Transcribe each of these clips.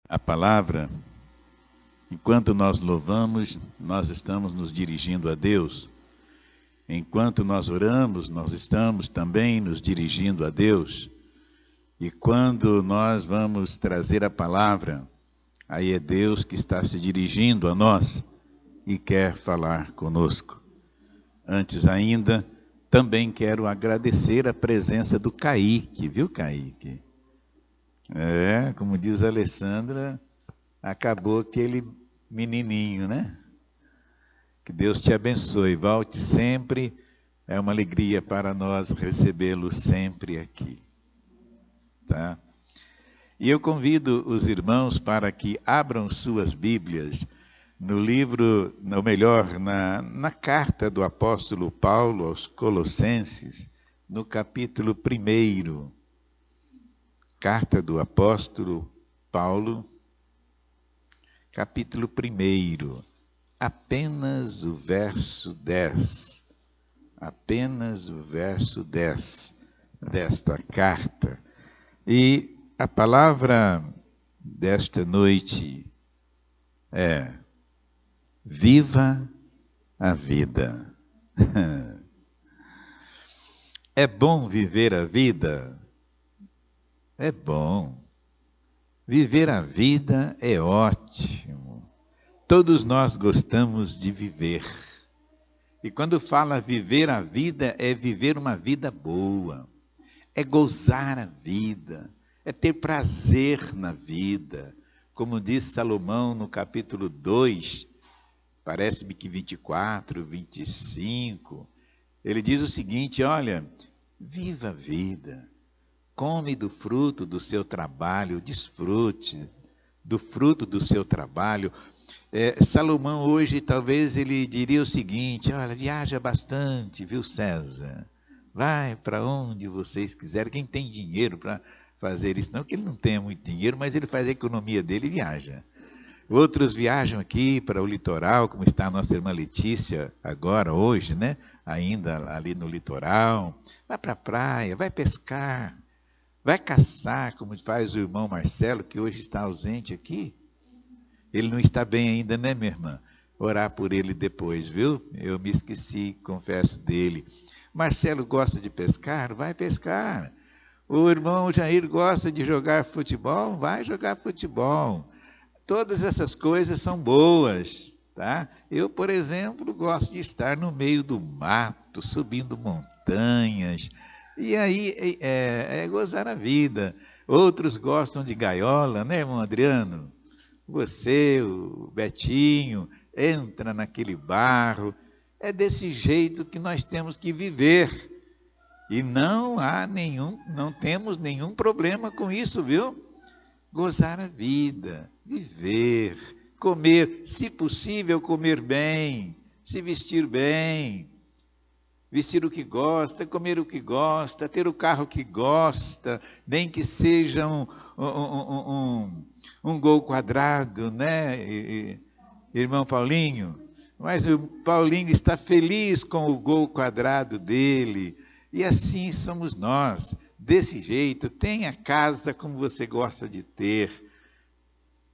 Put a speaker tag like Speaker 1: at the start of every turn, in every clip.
Speaker 1: a palavra, enquanto nós louvamos, nós estamos nos dirigindo a Deus. Enquanto nós oramos, nós estamos também nos dirigindo a Deus. E quando nós vamos trazer a palavra, aí é Deus que está se dirigindo a nós e quer falar conosco. Antes ainda, também quero agradecer a presença do Kaique, viu, Kaique? Como diz a Alessandra, acabou aquele menininho, né? Que Deus te abençoe, volte sempre, é uma alegria para nós recebê-lo sempre aqui, tá? E eu convido os irmãos para que abram suas Bíblias no livro, ou melhor, na carta do apóstolo Paulo aos Colossenses, no capítulo 1. Carta do apóstolo Paulo, capítulo 1, apenas o verso 10. Apenas o verso 10 desta carta. E a palavra desta noite é: viva a vida. É bom viver a vida? É bom. Viver a vida é ótimo. Todos nós gostamos de viver. E quando fala viver a vida, é viver uma vida boa. É gozar a vida. É ter prazer na vida. Como diz Salomão no capítulo 2, parece-me que 24, 25, ele diz o seguinte: olha, viva a vida. Come do fruto do seu trabalho, desfrute do fruto do seu trabalho. Salomão hoje, talvez ele diria o seguinte: olha, viaja bastante, viu, César? Vai para onde vocês quiserem. Quem tem dinheiro para fazer isso? Não que ele não tenha muito dinheiro, mas ele faz a economia dele e viaja. Outros viajam aqui para o litoral, como está a nossa irmã Letícia agora, hoje, né? Ainda ali no litoral. Vai para a praia, vai pescar. Vai caçar, como faz o irmão Marcelo, que hoje está ausente aqui. Ele não está bem ainda, né, minha irmã? Orar por ele depois, viu? Eu me esqueci, confesso, dele. Marcelo gosta de pescar? Vai pescar. O irmão Jair gosta de jogar futebol? Vai jogar futebol. Todas essas coisas são boas, tá? Eu, por exemplo, gosto de estar no meio do mato, subindo montanhas. E aí é gozar a vida. Outros gostam de gaiola, né, irmão Adriano? Você, o Betinho, entra naquele barro. É desse jeito que nós temos que viver. E não temos nenhum problema com isso, viu? Gozar a vida, viver, comer, se possível, comer bem, se vestir bem. Vestir o que gosta, comer o que gosta, ter o carro que gosta, nem que seja um Gol quadrado, né, irmão Paulinho? Mas o Paulinho está feliz com o Gol quadrado dele. E assim somos nós, desse jeito. Tenha casa como você gosta de ter.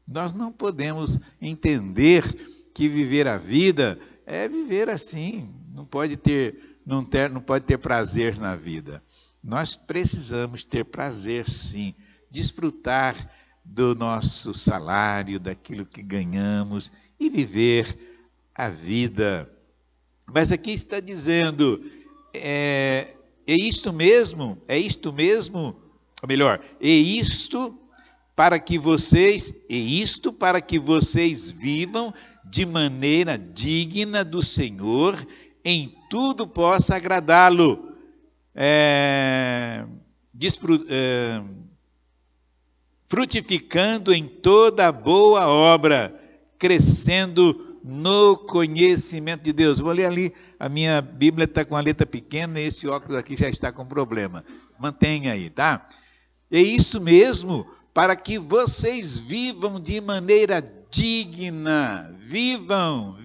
Speaker 1: Nós não podemos entender que viver a vida é viver assim, não pode ter prazer na vida. Nós precisamos ter prazer, sim, desfrutar do nosso salário, daquilo que ganhamos e viver a vida. Mas aqui está dizendo, isto para que vocês vivam de maneira digna do Senhor, em tudo possa agradá-lo, frutificando em toda boa obra, crescendo no conhecimento de Deus. Vou ler ali, a minha Bíblia está com a letra pequena, e esse óculos aqui já está com problema. Mantenha aí, tá? É isso mesmo, para que vocês vivam de maneira digna, vivam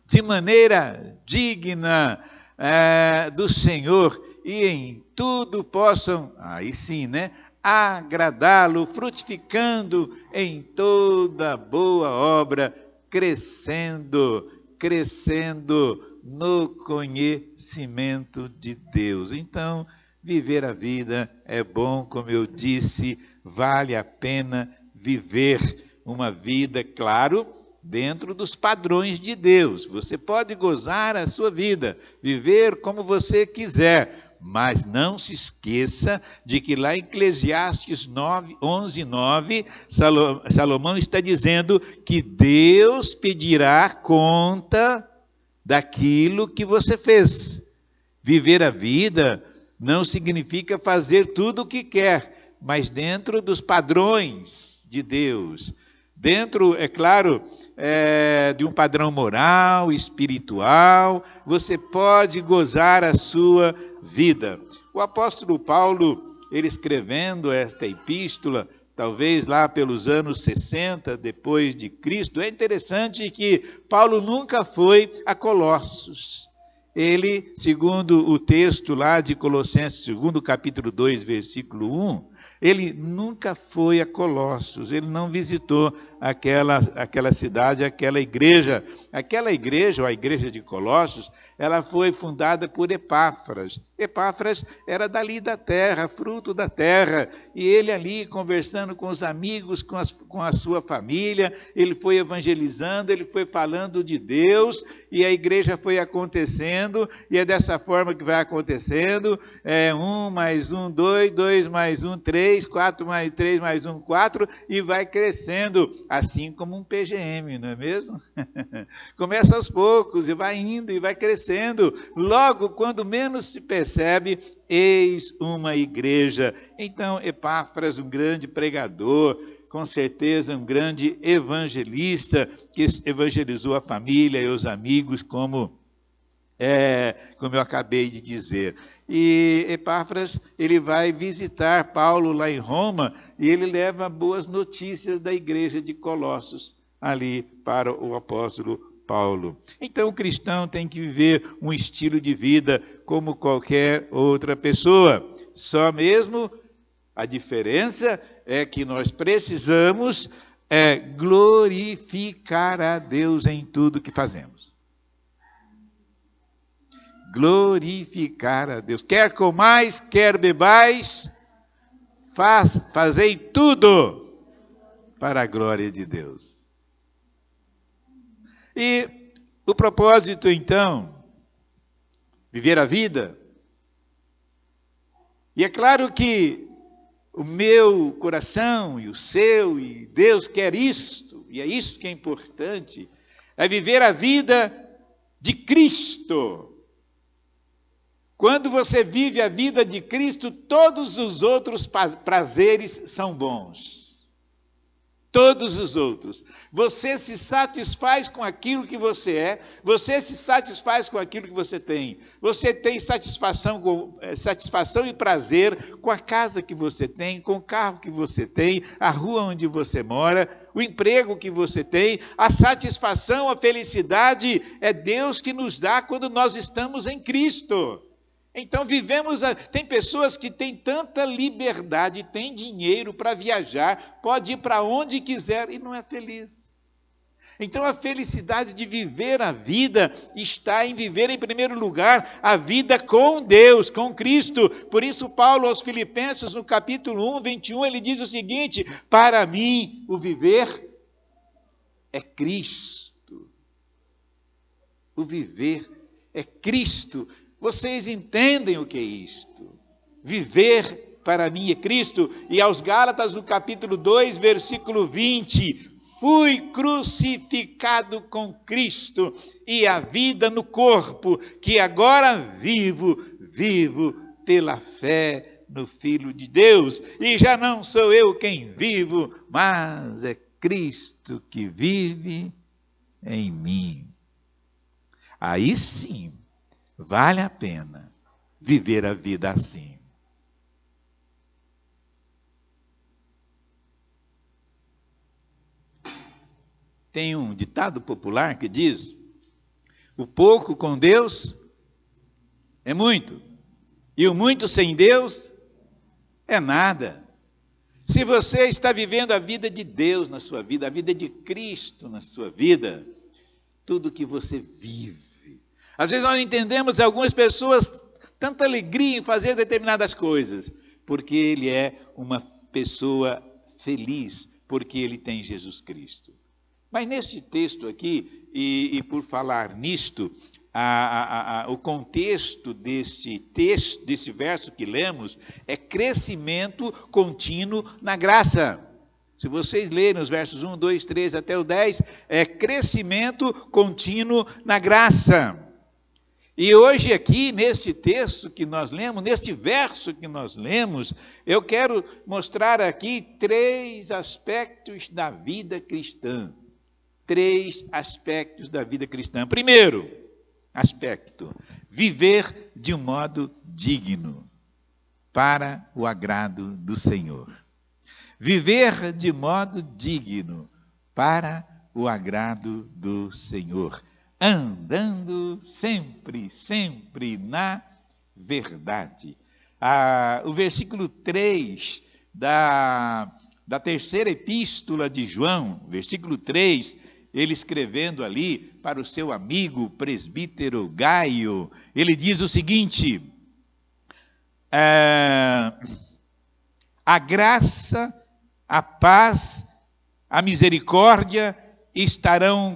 Speaker 1: de maneira digna do Senhor, e em tudo possam, aí sim, né, agradá-lo, frutificando em toda boa obra, crescendo no conhecimento de Deus. Então, viver a vida é bom, como eu disse, vale a pena viver uma vida, claro, dentro dos padrões de Deus. Você pode gozar a sua vida, viver como você quiser, mas não se esqueça de que lá em Eclesiastes 11:9, Salomão está dizendo que Deus pedirá conta daquilo que você fez. Viver a vida não significa fazer tudo o que quer, mas dentro dos padrões de Deus. Dentro, é claro, de um padrão moral, espiritual, você pode gozar a sua vida. O apóstolo Paulo, ele escrevendo esta epístola, talvez lá pelos anos 60 depois de Cristo, é interessante que Paulo nunca foi a Colossos. Ele, segundo o texto lá de Colossenses, segundo capítulo 2, versículo 1, ele nunca foi a Colossos, ele não visitou aquela cidade, aquela igreja. Aquela igreja, ou a igreja de Colossos, ela foi fundada por Epáfras. Epáfras era dali da terra, fruto da terra, e ele ali conversando com os amigos, com a sua família, ele foi evangelizando, ele foi falando de Deus, e a igreja foi acontecendo, e é dessa forma que vai acontecendo, 1 mais 1, 2, 2 mais 1, 3, 4 mais 3 mais 1, 4, e vai crescendo, assim como um PGM, não é mesmo? Começa aos poucos, e vai indo, e vai crescendo, logo, quando menos se percebe, eis uma igreja. Então, Epáfras, um grande pregador, com certeza um grande evangelista, que evangelizou a família e os amigos, como eu acabei de dizer. E Epáfras, ele vai visitar Paulo lá em Roma, e ele leva boas notícias da igreja de Colossos, ali para o apóstolo Paulo. Então o cristão tem que viver um estilo de vida como qualquer outra pessoa. Só mesmo a diferença é que nós precisamos glorificar a Deus em tudo que fazemos. Glorificar a Deus. Quer comais, quer bebais, fazei tudo para a glória de Deus. E o propósito, então, viver a vida. E é claro que o meu coração e o seu, e Deus quer isto, e é isso que é importante, é viver a vida de Cristo. Quando você vive a vida de Cristo, todos os outros prazeres são bons. Todos os outros. Você se satisfaz com aquilo que você é, você se satisfaz com aquilo que você tem. Você tem satisfação e prazer com a casa que você tem, com o carro que você tem, a rua onde você mora, o emprego que você tem. A satisfação, a felicidade é Deus que nos dá quando nós estamos em Cristo. Então tem pessoas que têm tanta liberdade, têm dinheiro para viajar, pode ir para onde quiser e não é feliz. Então a felicidade de viver a vida está em viver em primeiro lugar a vida com Deus, com Cristo. Por isso Paulo aos Filipenses no capítulo 1, 21, ele diz o seguinte: para mim o viver é Cristo. O viver é Cristo. Vocês entendem o que é isto? Viver para mim é Cristo. E aos Gálatas, no capítulo 2, versículo 20, fui crucificado com Cristo, e a vida no corpo, que agora vivo pela fé no Filho de Deus. E já não sou eu quem vivo, mas é Cristo que vive em mim. Aí sim, vale a pena viver a vida assim. Tem um ditado popular que diz: o pouco com Deus é muito, e o muito sem Deus é nada. Se você está vivendo a vida de Deus na sua vida, a vida de Cristo na sua vida, tudo que você vive. Às vezes nós não entendemos algumas pessoas tanta alegria em fazer determinadas coisas, porque ele é uma pessoa feliz, porque ele tem Jesus Cristo. Mas neste texto aqui, e por falar nisto, o contexto deste texto, desse verso que lemos, é crescimento contínuo na graça. Se vocês lerem os versos 1, 2, 3 até o 10, é crescimento contínuo na graça. E hoje aqui, neste texto que nós lemos, neste verso que nós lemos, eu quero mostrar aqui 3 aspectos da vida cristã. 3 aspectos da vida cristã. Primeiro aspecto, viver de um modo digno para o agrado do Senhor. Viver de modo digno para o agrado do Senhor. Andando sempre, sempre na verdade. O versículo 3 da terceira epístola de João, versículo 3, ele escrevendo ali para o seu amigo presbítero Gaio, ele diz o seguinte: a graça, a paz, a misericórdia estarão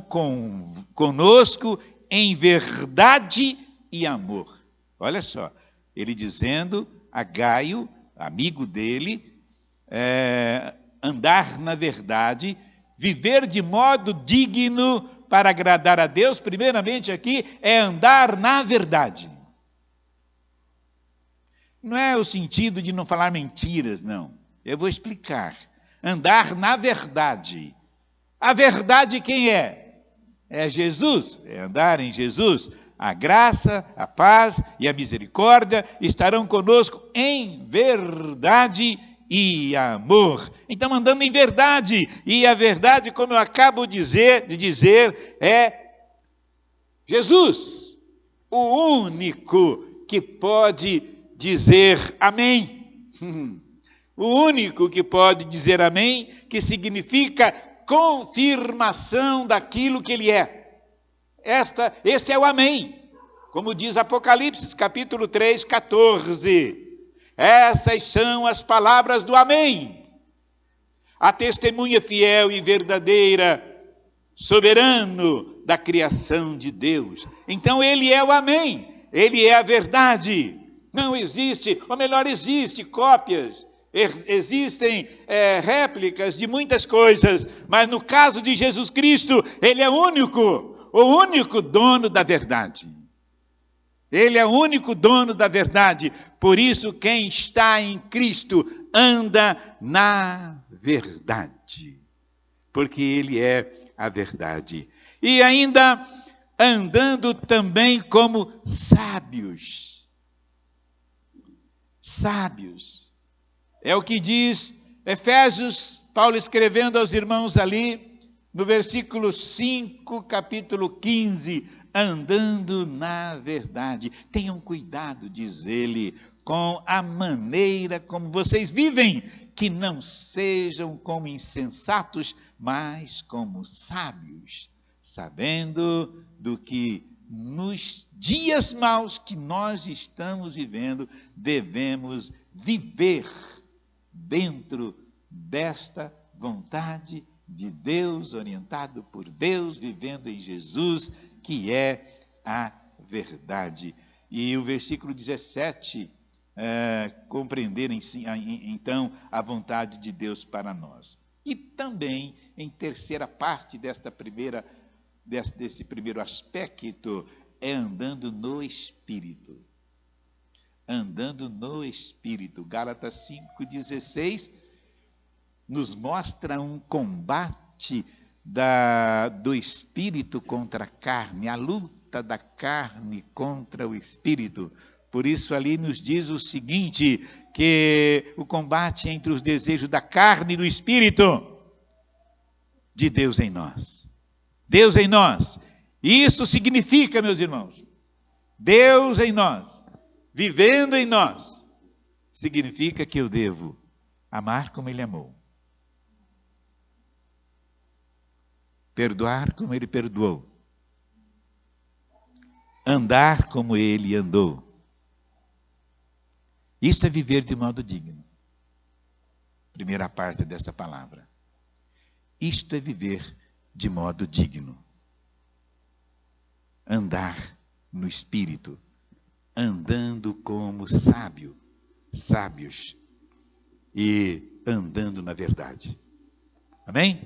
Speaker 1: conosco em verdade e amor. Olha só, ele dizendo a Gaio, amigo dele, andar na verdade, viver de modo digno para agradar a Deus, primeiramente aqui, é andar na verdade. Não é o sentido de não falar mentiras, não. Eu vou explicar. Andar na verdade. A verdade quem é? É Jesus, é andar em Jesus. A graça, a paz e a misericórdia estarão conosco em verdade e amor. Então, andando em verdade, e a verdade, como eu acabo de dizer, é Jesus, o único que pode dizer amém. O único que pode dizer amém, que significa confirmação daquilo que ele é. Esse é o amém, como diz Apocalipse, capítulo 3, 14. Essas são as palavras do amém. A testemunha fiel e verdadeira, soberano da criação de Deus. Então ele é o amém, ele é a verdade. Não existe, ou melhor, existe cópias, existem réplicas de muitas coisas, mas no caso de Jesus Cristo, ele é o único dono da verdade. Ele é o único dono da verdade. Por isso, quem está em Cristo anda na verdade. Porque ele é a verdade. E ainda andando também como sábios. Sábios. É o que diz Efésios, Paulo escrevendo aos irmãos ali, no versículo 5, capítulo 15, andando na verdade. Tenham cuidado, diz ele, com a maneira como vocês vivem, que não sejam como insensatos, mas como sábios, sabendo do que nos dias maus que nós estamos vivendo, devemos viver dentro desta vontade de Deus, orientado por Deus, vivendo em Jesus, que é a verdade. E o versículo 17, compreender então a vontade de Deus para nós. E também, em terceira parte desse primeiro aspecto, é andando no Espírito. Andando no Espírito. Gálatas 5,16 nos mostra um combate do Espírito contra a carne, a luta da carne contra o Espírito. Por isso ali nos diz o seguinte, que o combate entre os desejos da carne e do Espírito, de Deus em nós. Deus em nós. Isso significa, meus irmãos, Deus em nós, vivendo em nós, significa que eu devo Amar como ele amou. Perdoar como ele perdoou. Andar como ele andou. Isto é viver de modo digno. Primeira parte dessa palavra. Isto é viver de modo digno. Andar no Espírito, andando como sábios e andando na verdade. Amém?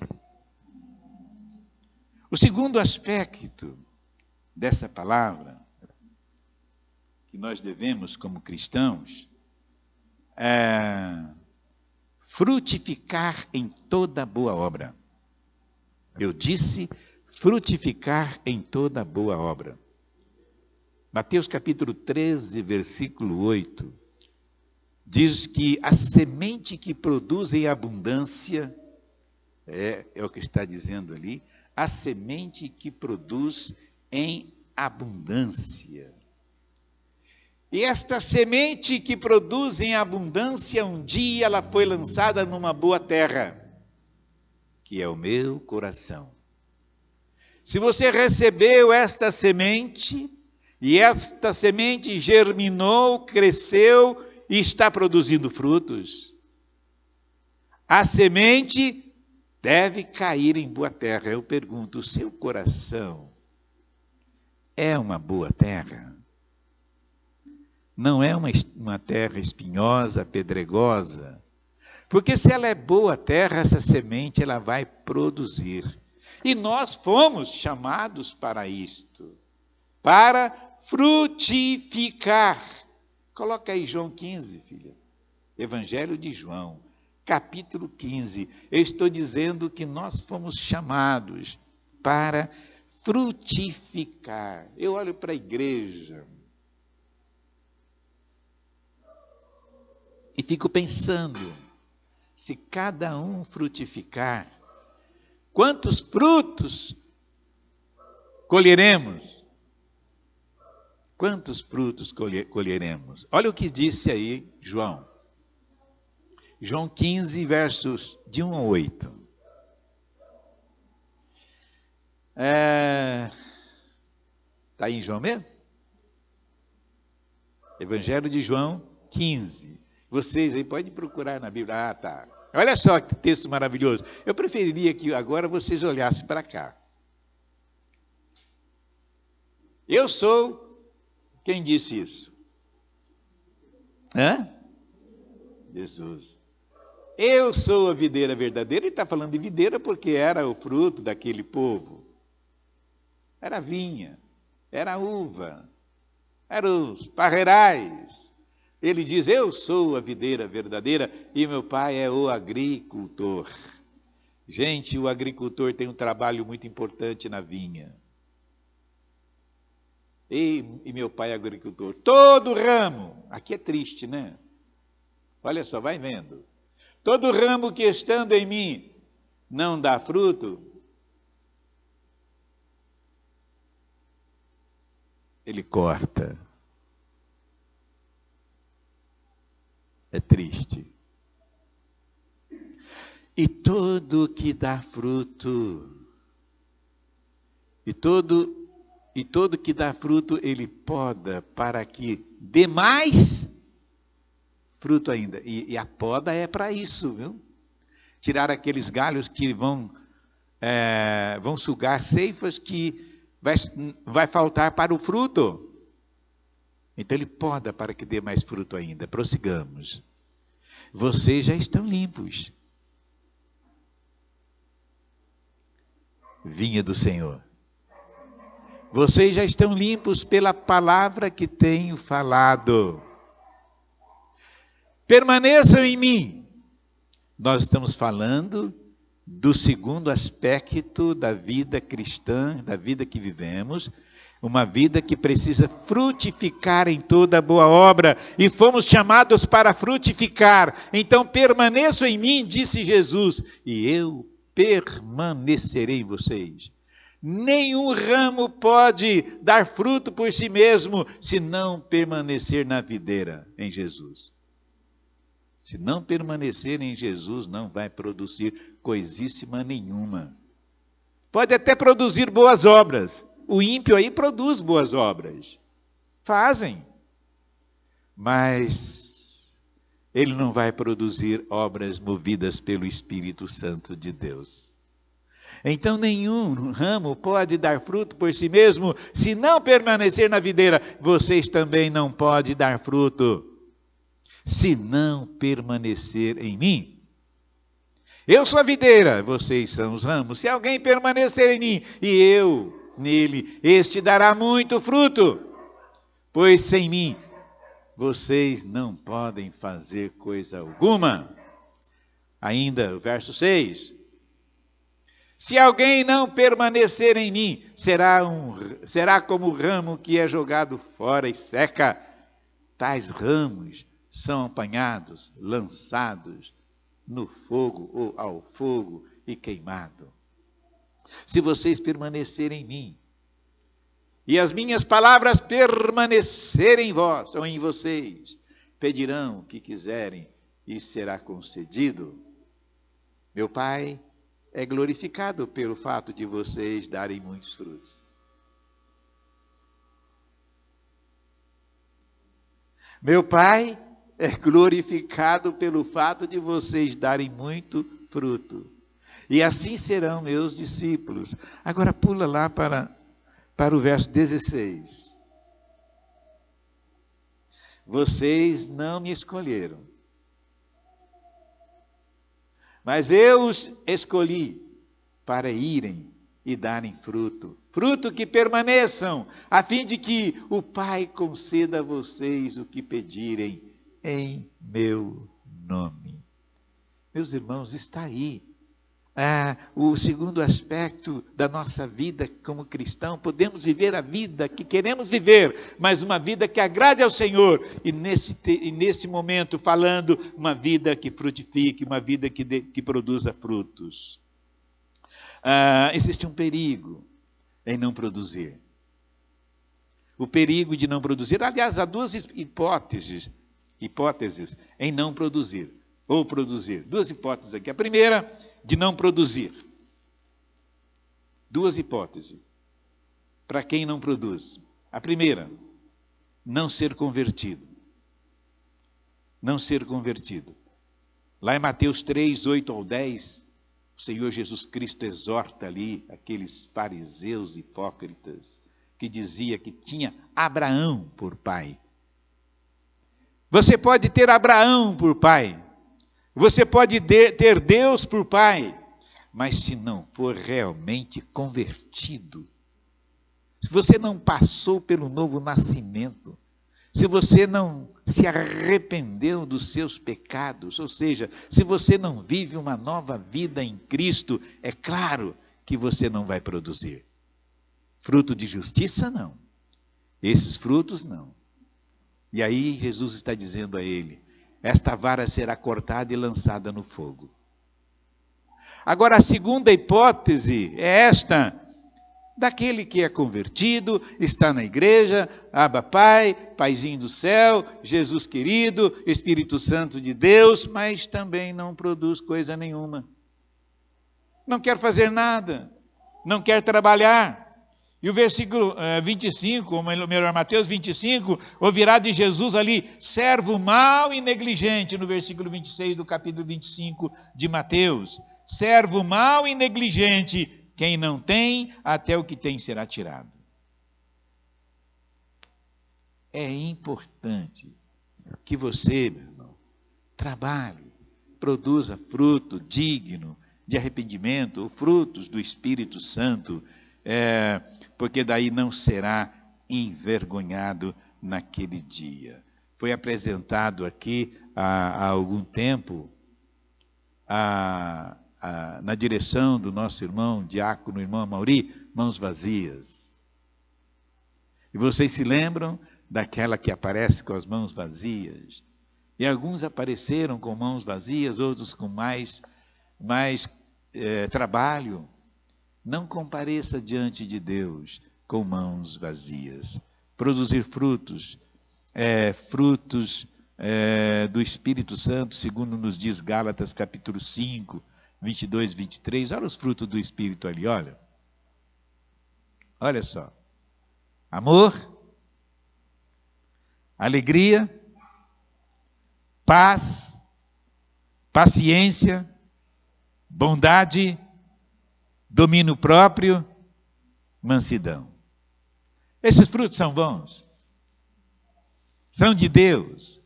Speaker 1: O segundo aspecto dessa palavra, que nós devemos como cristãos, é frutificar em toda boa obra. Eu disse frutificar em toda boa obra. Mateus capítulo 13, versículo 8, diz que a semente que produz em abundância, é o que está dizendo ali, a semente que produz em abundância. E esta semente que produz em abundância, um dia ela foi lançada numa boa terra, que é o meu coração. Se você recebeu esta semente, e esta semente germinou, cresceu e está produzindo frutos, a semente deve cair em boa terra. Eu pergunto, o seu coração é uma boa terra? Não é uma terra espinhosa, pedregosa? Porque se ela é boa terra, essa semente ela vai produzir. E nós fomos chamados para isto, para frutificar. Coloca aí João 15, filha. Evangelho de João, capítulo 15. Eu estou dizendo que nós fomos chamados para frutificar. Eu olho para a igreja e fico pensando, se cada um frutificar, quantos frutos colheremos? Quantos frutos colheremos? Olha o que disse aí João. João 15, versos de 1 a 8. Está aí em João mesmo? Evangelho de João 15. Vocês aí podem procurar na Bíblia. Ah, tá. Olha só que texto maravilhoso. Eu preferiria que agora vocês olhassem para cá. Eu sou... Quem disse isso? Jesus. Eu sou a videira verdadeira. Ele está falando de videira porque era o fruto daquele povo. Era vinha, era uva, eram os parreirais. Ele diz, eu sou a videira verdadeira e meu pai é o agricultor. Gente, o agricultor tem um trabalho muito importante na vinha. E meu pai é agricultor. Todo ramo, aqui é triste, né? Olha só, vai vendo. Todo ramo que estando em mim não dá fruto, ele corta. É triste. E todo que dá fruto, e todo que dá fruto, ele poda para que dê mais fruto ainda. E a poda é para isso, viu? Tirar aqueles galhos que vão sugar ceifas que vai faltar para o fruto. Então ele poda para que dê mais fruto ainda. Prossigamos. Vocês já estão limpos. Vinha do Senhor. Vocês já estão limpos pela palavra que tenho falado. Permaneçam em mim. Nós estamos falando do segundo aspecto da vida cristã, da vida que vivemos, uma vida que precisa frutificar em toda boa obra, e fomos chamados para frutificar. Então permaneçam em mim, disse Jesus, e eu permanecerei em vocês. Nenhum ramo pode dar fruto por si mesmo, se não permanecer na videira, em Jesus. Se não permanecer em Jesus, não vai produzir coisíssima nenhuma. Pode até produzir boas obras. O ímpio aí produz boas obras. Fazem. Mas ele não vai produzir obras movidas pelo Espírito Santo de Deus. Então nenhum ramo pode dar fruto por si mesmo, se não permanecer na videira. Vocês também não podem dar fruto, se não permanecer em mim. Eu sou a videira, vocês são os ramos. Se alguém permanecer em mim e eu nele, este dará muito fruto. Pois sem mim, vocês não podem fazer coisa alguma. Ainda, o verso 6. Se alguém não permanecer em mim, será como o ramo que é jogado fora e seca. Tais ramos são apanhados, lançados no fogo ou ao fogo e queimado. Se vocês permanecerem em mim, e as minhas palavras permanecerem em vós, ou em vocês, pedirão o que quiserem e será concedido. Meu Pai é glorificado pelo fato de vocês darem muitos frutos. Meu Pai é glorificado pelo fato de vocês darem muito fruto. E assim serão meus discípulos. Agora pula lá para o verso 16. Vocês não me escolheram, mas eu os escolhi para irem e darem fruto. Fruto que permaneçam, a fim de que o Pai conceda a vocês o que pedirem em meu nome. Meus irmãos, está aí. O segundo aspecto da nossa vida como cristão. Podemos viver a vida que queremos viver, mas uma vida que agrade ao Senhor, e nesse momento falando, uma vida que frutifique, uma vida que produza frutos. Existe um perigo em não produzir. O perigo de não produzir, aliás, há duas hipóteses em não produzir, ou produzir. Duas hipóteses aqui. A primeira, de não produzir. Duas hipóteses para quem não produz. A primeira, não ser convertido. Não ser convertido. Lá em Mateus 3, 8 ao 10, o Senhor Jesus Cristo exorta ali aqueles fariseus hipócritas que dizia que tinha Abraão por pai. Você pode ter Abraão por pai. Você pode ter Deus por pai, mas se não for realmente convertido, se você não passou pelo novo nascimento, se você não se arrependeu dos seus pecados, ou seja, se você não vive uma nova vida em Cristo, é claro que você não vai produzir. Fruto de justiça, não. Esses frutos, não. E aí Jesus está dizendo a ele, esta vara será cortada e lançada no fogo. Agora, a segunda hipótese é esta, daquele que é convertido, está na igreja, Abba Pai, Paizinho do céu, Jesus querido, Espírito Santo de Deus, mas também não produz coisa nenhuma. Não quer fazer nada, não quer trabalhar. E o versículo 25, ou melhor, Mateus 25, ouvirá de Jesus ali, servo mau e negligente, no versículo 26 do capítulo 25 de Mateus. Servo mau e negligente, quem não tem, até o que tem será tirado. É importante que você, meu irmão, trabalhe, produza fruto digno de arrependimento, ou frutos do Espírito Santo, porque daí não será envergonhado naquele dia. Foi apresentado aqui há algum tempo, na direção do nosso irmão, diácono, irmão Amauri, mãos vazias. E vocês se lembram daquela que aparece com as mãos vazias? E alguns apareceram com mãos vazias, outros com mais trabalho. Não compareça diante de Deus com mãos vazias. Produzir frutos, frutos do Espírito Santo, segundo nos diz Gálatas capítulo 5, 22, 23. Olha os frutos do Espírito ali, olha. Olha só. Amor, alegria, paz, paciência, bondade, domínio próprio, mansidão. Esses frutos são bons. São de Deus.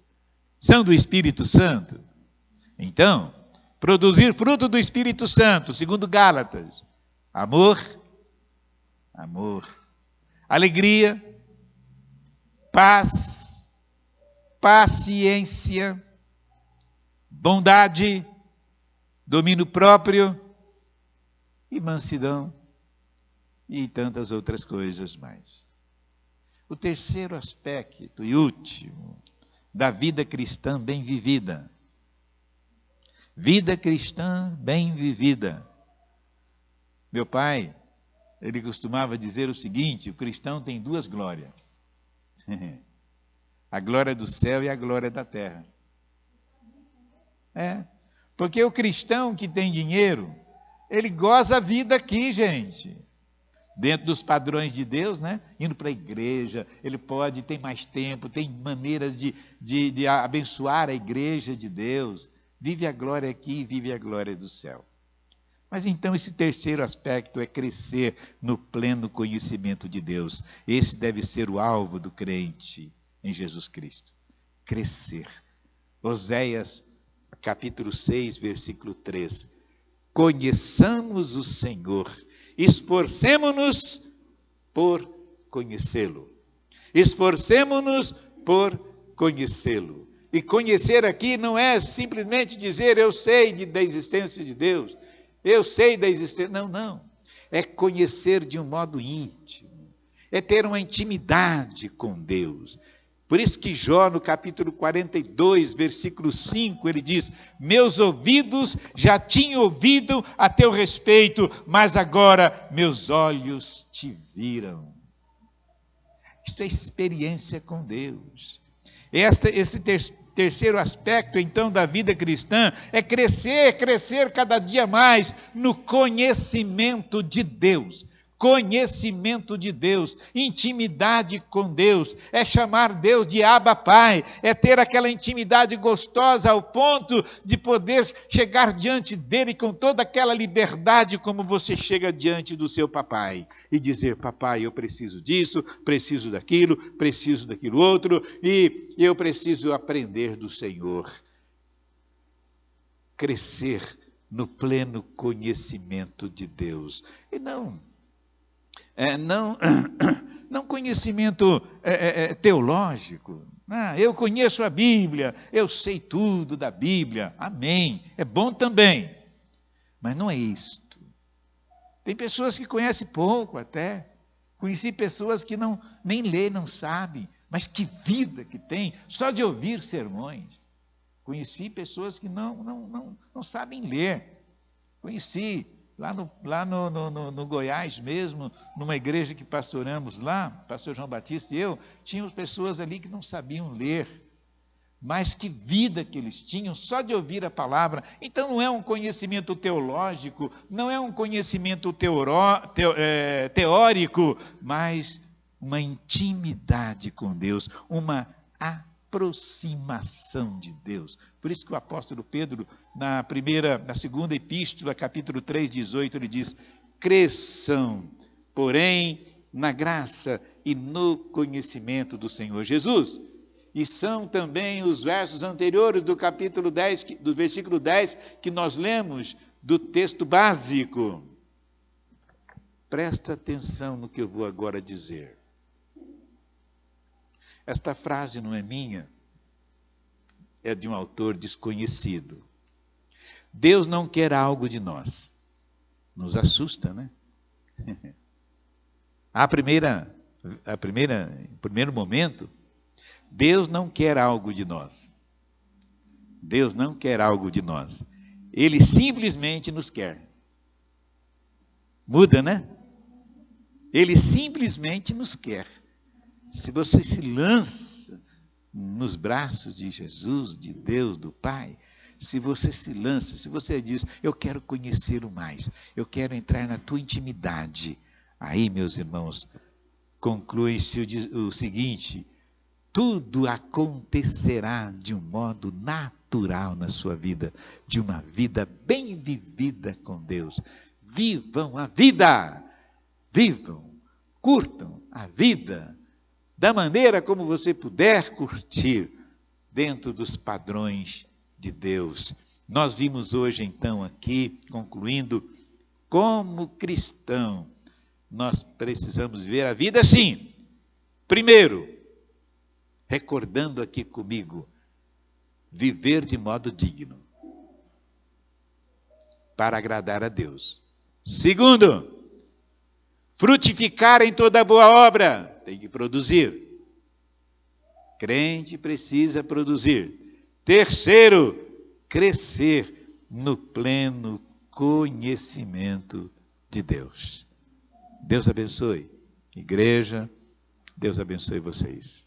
Speaker 1: São do Espírito Santo. Então, produzir fruto do Espírito Santo, segundo Gálatas: amor, alegria, paz, paciência, bondade, domínio próprio e mansidão, e tantas outras coisas mais. O terceiro aspecto e último da vida cristã bem vivida. Vida cristã bem vivida. Meu pai, ele costumava dizer o seguinte: o cristão tem duas glórias. A glória do céu e a glória da terra. Porque o cristão que tem dinheiro, ele goza a vida aqui, gente. Dentro dos padrões de Deus, né? Indo para a igreja, ele pode, tem mais tempo, tem maneiras de abençoar a igreja de Deus. Vive a glória aqui, vive a glória do céu. Mas então esse terceiro aspecto é crescer no pleno conhecimento de Deus. Esse deve ser o alvo do crente em Jesus Cristo. Crescer. Oséias, capítulo 6, versículo 3. Conheçamos o Senhor, esforcemo-nos por conhecê-lo. Esforcemo-nos por conhecê-lo. E conhecer aqui não é simplesmente dizer eu sei da existência de Deus, eu sei da existência. Não. É conhecer de um modo íntimo. É ter uma intimidade com Deus. Por isso que Jó, no capítulo 42, versículo 5, ele diz: meus ouvidos já tinham ouvido a teu respeito, mas agora meus olhos te viram. Isto é experiência com Deus. Esse terceiro aspecto, então, da vida cristã é crescer cada dia mais no conhecimento de Deus. Conhecimento de Deus, intimidade com Deus, é chamar Deus de Abba Pai, é ter aquela intimidade gostosa ao ponto de poder chegar diante dele com toda aquela liberdade como você chega diante do seu papai e dizer: papai, eu preciso disso, preciso daquilo outro, e eu preciso aprender do Senhor. Crescer no pleno conhecimento de Deus, e não conhecimento teológico. Eu conheço a Bíblia, eu sei tudo da Bíblia, amém, é bom também, mas não é isto. Tem pessoas que conhecem pouco até, conheci pessoas que nem lê, não sabem, mas que vida que tem, só de ouvir sermões. Conheci pessoas que não sabem ler, conheci lá no Goiás mesmo, numa igreja que pastoramos lá, pastor João Batista e eu, tínhamos pessoas ali que não sabiam ler, mas que vida que eles tinham só de ouvir a palavra. Então não é um conhecimento teológico, não é um conhecimento teórico, mas uma intimidade com Deus, uma aproximação de Deus. Por isso que o apóstolo Pedro, na segunda epístola, capítulo 3, 18, ele diz: cresçam, porém, na graça e no conhecimento do Senhor Jesus. E são também os versos anteriores do capítulo 10, do versículo 10, que nós lemos do texto básico. Presta atenção no que eu vou agora dizer. Esta frase não é minha, é de um autor desconhecido. Deus não quer algo de nós. Nos assusta, né? Em primeiro momento, Deus não quer algo de nós. Deus não quer algo de nós. Ele simplesmente nos quer. Muda, né? Ele simplesmente nos quer. Se você se lança nos braços de Jesus, de Deus, do Pai, se você se lança, se você diz, eu quero conhecê-lo mais, eu quero entrar na tua intimidade, aí, meus irmãos, conclui-se o seguinte: tudo acontecerá de um modo natural na sua vida, de uma vida bem vivida com Deus. Vivam a vida, vivam, curtam a vida, da maneira como você puder curtir, dentro dos padrões de Deus. Nós vimos hoje, então, aqui, concluindo, como cristão, nós precisamos ver a vida assim. Primeiro, recordando aqui comigo, viver de modo digno, para agradar a Deus. Segundo, frutificar em toda boa obra, tem que produzir. Crente precisa produzir. Terceiro, crescer no pleno conhecimento de Deus. Deus abençoe, igreja, Deus abençoe vocês.